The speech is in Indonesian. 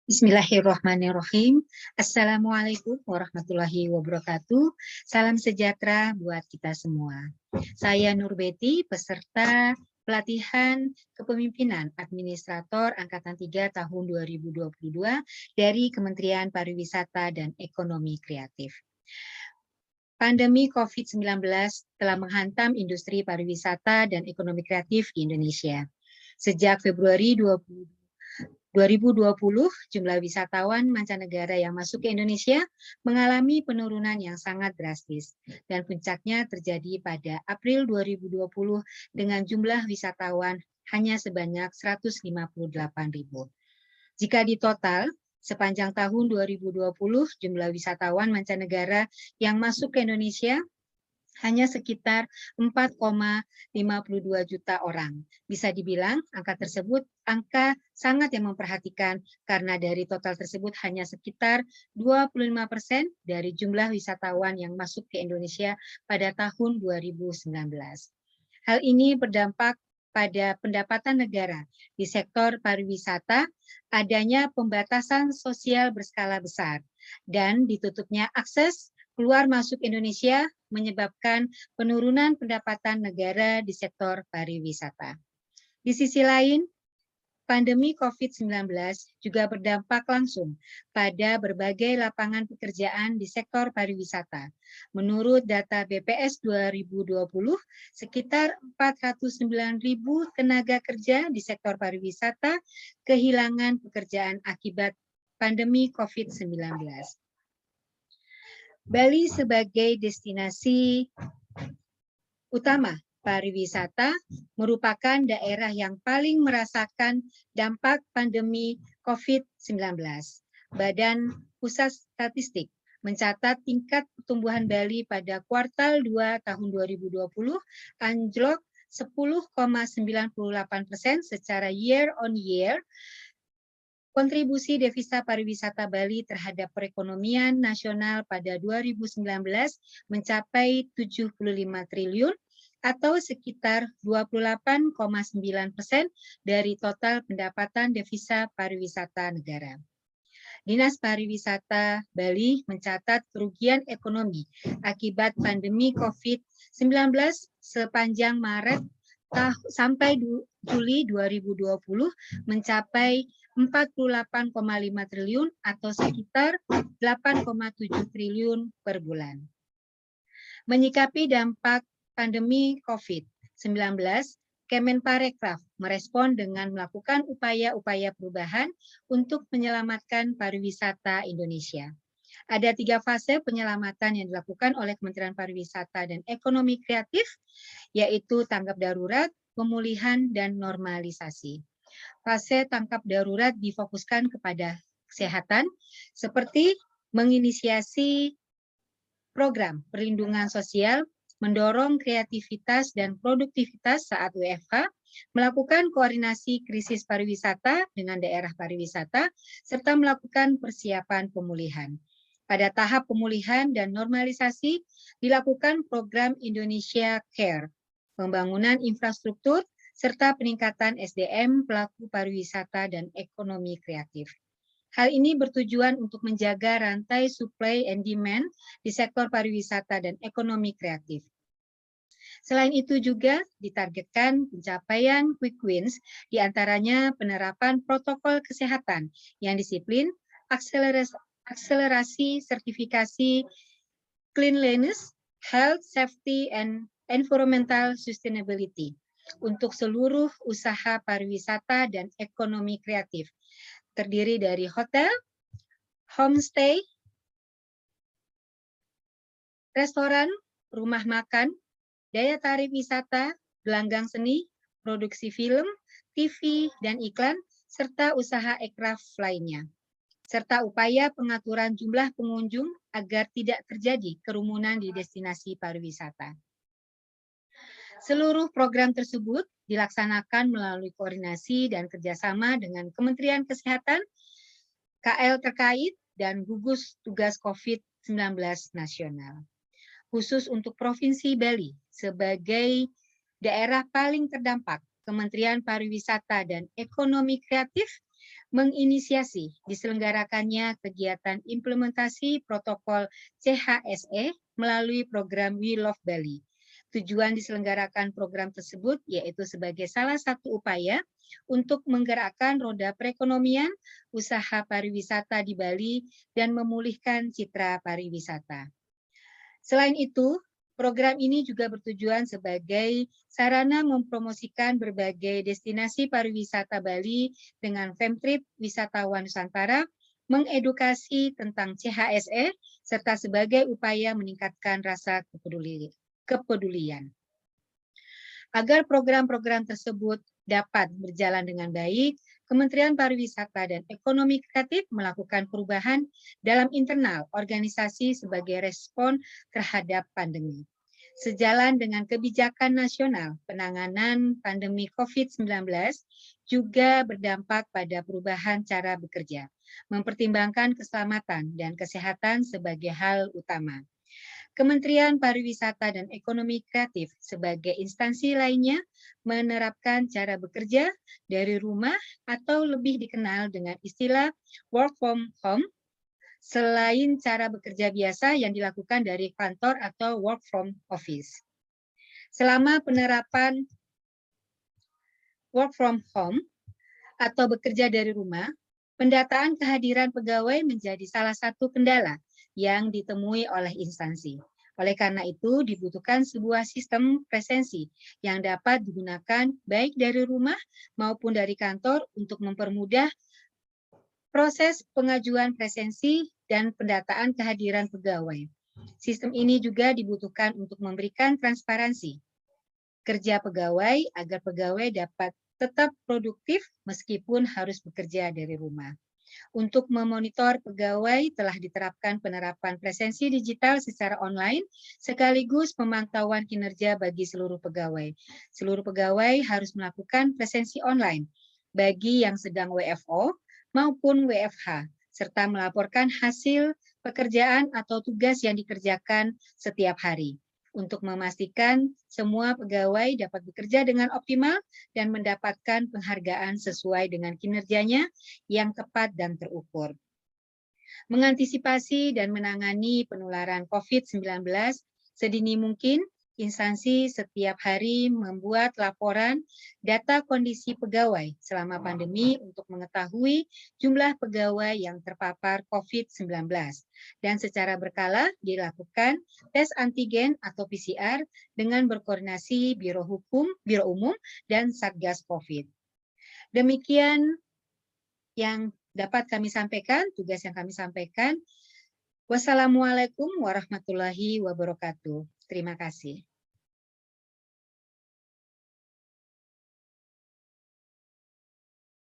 Bismillahirrahmanirrahim. Assalamualaikum warahmatullahi wabarakatuh. Salam sejahtera buat kita semua. Saya Nur Betty, peserta pelatihan kepemimpinan administrator Angkatan 3 tahun 2022 dari Kementerian Pariwisata dan Ekonomi Kreatif. Pandemi COVID-19 telah menghantam industri pariwisata dan ekonomi kreatif di Indonesia. Sejak Februari 2020, jumlah wisatawan mancanegara yang masuk ke Indonesia mengalami penurunan yang sangat drastis, dan puncaknya terjadi pada April 2020 dengan jumlah wisatawan hanya sebanyak 158.000. Jika ditotal, sepanjang tahun 2020, jumlah wisatawan mancanegara yang masuk ke Indonesia hanya sekitar 4,52 juta orang. Bisa dibilang angka tersebut angka sangat yang memperhatikan karena dari total tersebut hanya sekitar 25% dari jumlah wisatawan yang masuk ke Indonesia pada tahun 2019. Hal ini berdampak pada pendapatan negara di sektor pariwisata, adanya pembatasan sosial berskala besar, dan ditutupnya akses keluar masuk Indonesia menyebabkan penurunan pendapatan negara di sektor pariwisata. Di sisi lain, pandemi COVID-19 juga berdampak langsung pada berbagai lapangan pekerjaan di sektor pariwisata. Menurut data BPS 2020, sekitar 409.000 tenaga kerja di sektor pariwisata kehilangan pekerjaan akibat pandemi COVID-19. Bali sebagai destinasi utama pariwisata merupakan daerah yang paling merasakan dampak pandemi COVID-19. Badan Pusat Statistik mencatat tingkat pertumbuhan Bali pada kuartal 2 tahun 2020 anjlok 10,98% secara year on year. Kontribusi devisa pariwisata Bali terhadap perekonomian nasional pada 2019 mencapai 75 triliun atau sekitar 28,9% dari total pendapatan devisa pariwisata negara. Dinas Pariwisata Bali mencatat kerugian ekonomi akibat pandemi COVID-19 sepanjang Maret sampai Juli 2020 mencapai 48,5 triliun atau sekitar 8,7 triliun per bulan. Menyikapi dampak pandemi COVID-19, Kemenparekraf merespon dengan melakukan upaya-upaya perubahan untuk menyelamatkan pariwisata Indonesia. Ada 3 fase penyelamatan yang dilakukan oleh Kementerian Pariwisata dan Ekonomi Kreatif, yaitu tanggap darurat, pemulihan, dan normalisasi. Fase tanggap darurat difokuskan kepada kesehatan, seperti menginisiasi program perlindungan sosial, mendorong kreativitas dan produktivitas saat WFH, melakukan koordinasi krisis pariwisata dengan daerah pariwisata, serta melakukan persiapan pemulihan. Pada tahap pemulihan dan normalisasi, dilakukan program Indonesia Care, pembangunan infrastruktur, serta peningkatan SDM pelaku pariwisata dan ekonomi kreatif. Hal ini bertujuan untuk menjaga rantai supply and demand di sektor pariwisata dan ekonomi kreatif. Selain itu juga ditargetkan pencapaian quick wins, diantaranya penerapan protokol kesehatan yang disiplin, akselerasi sertifikasi cleanliness, health, safety, and environmental sustainability untuk seluruh usaha pariwisata dan ekonomi kreatif, terdiri dari hotel, homestay, restoran, rumah makan, daya tarik wisata, gelanggang seni, produksi film, TV, dan iklan, serta usaha ekraf lainnya, serta upaya pengaturan jumlah pengunjung agar tidak terjadi kerumunan di destinasi pariwisata. Seluruh program tersebut dilaksanakan melalui koordinasi dan kerjasama dengan Kementerian Kesehatan, KL terkait, dan gugus tugas COVID-19 nasional. Khusus untuk Provinsi Bali, sebagai daerah paling terdampak, Kementerian Pariwisata dan Ekonomi Kreatif menginisiasi diselenggarakannya kegiatan implementasi protokol CHSE melalui program We Love Bali. Tujuan diselenggarakan program tersebut yaitu sebagai salah satu upaya untuk menggerakkan roda perekonomian, usaha pariwisata di Bali, dan memulihkan citra pariwisata. Selain itu, program ini juga bertujuan sebagai sarana mempromosikan berbagai destinasi pariwisata Bali dengan Femtrip Wisatawan Nusantara, mengedukasi tentang CHSE, serta sebagai upaya meningkatkan rasa kepedulian. Agar program-program tersebut dapat berjalan dengan baik, Kementerian Pariwisata dan Ekonomi Kreatif melakukan perubahan dalam internal organisasi sebagai respon terhadap pandemi. Sejalan dengan kebijakan nasional penanganan pandemi COVID-19 juga berdampak pada perubahan cara bekerja, mempertimbangkan keselamatan dan kesehatan sebagai hal utama. Kementerian Pariwisata dan Ekonomi Kreatif sebagai instansi lainnya menerapkan cara bekerja dari rumah atau lebih dikenal dengan istilah work from home selain cara bekerja biasa yang dilakukan dari kantor atau work from office. Selama penerapan work from home atau bekerja dari rumah, pendataan kehadiran pegawai menjadi salah satu kendala yang ditemui oleh instansi. Oleh karena itu, dibutuhkan sebuah sistem presensi yang dapat digunakan baik dari rumah maupun dari kantor untuk mempermudah proses pengajuan presensi dan pendataan kehadiran pegawai. Sistem ini juga dibutuhkan untuk memberikan transparansi kerja pegawai agar pegawai dapat tetap produktif meskipun harus bekerja dari rumah. Untuk memonitor pegawai telah diterapkan penerapan presensi digital secara online sekaligus pemantauan kinerja bagi seluruh pegawai. Seluruh pegawai harus melakukan presensi online bagi yang sedang WFO maupun WFH serta melaporkan hasil pekerjaan atau tugas yang dikerjakan setiap hari untuk memastikan semua pegawai dapat bekerja dengan optimal dan mendapatkan penghargaan sesuai dengan kinerjanya yang tepat dan terukur. Mengantisipasi dan menangani penularan COVID-19 sedini mungkin, instansi setiap hari membuat laporan data kondisi pegawai selama pandemi untuk mengetahui jumlah pegawai yang terpapar COVID-19 dan secara berkala dilakukan tes antigen atau PCR dengan berkoordinasi Biro Umum dan Satgas COVID. Demikian yang dapat kami sampaikan, tugas yang kami sampaikan. Wassalamualaikum warahmatullahi wabarakatuh. Terima kasih.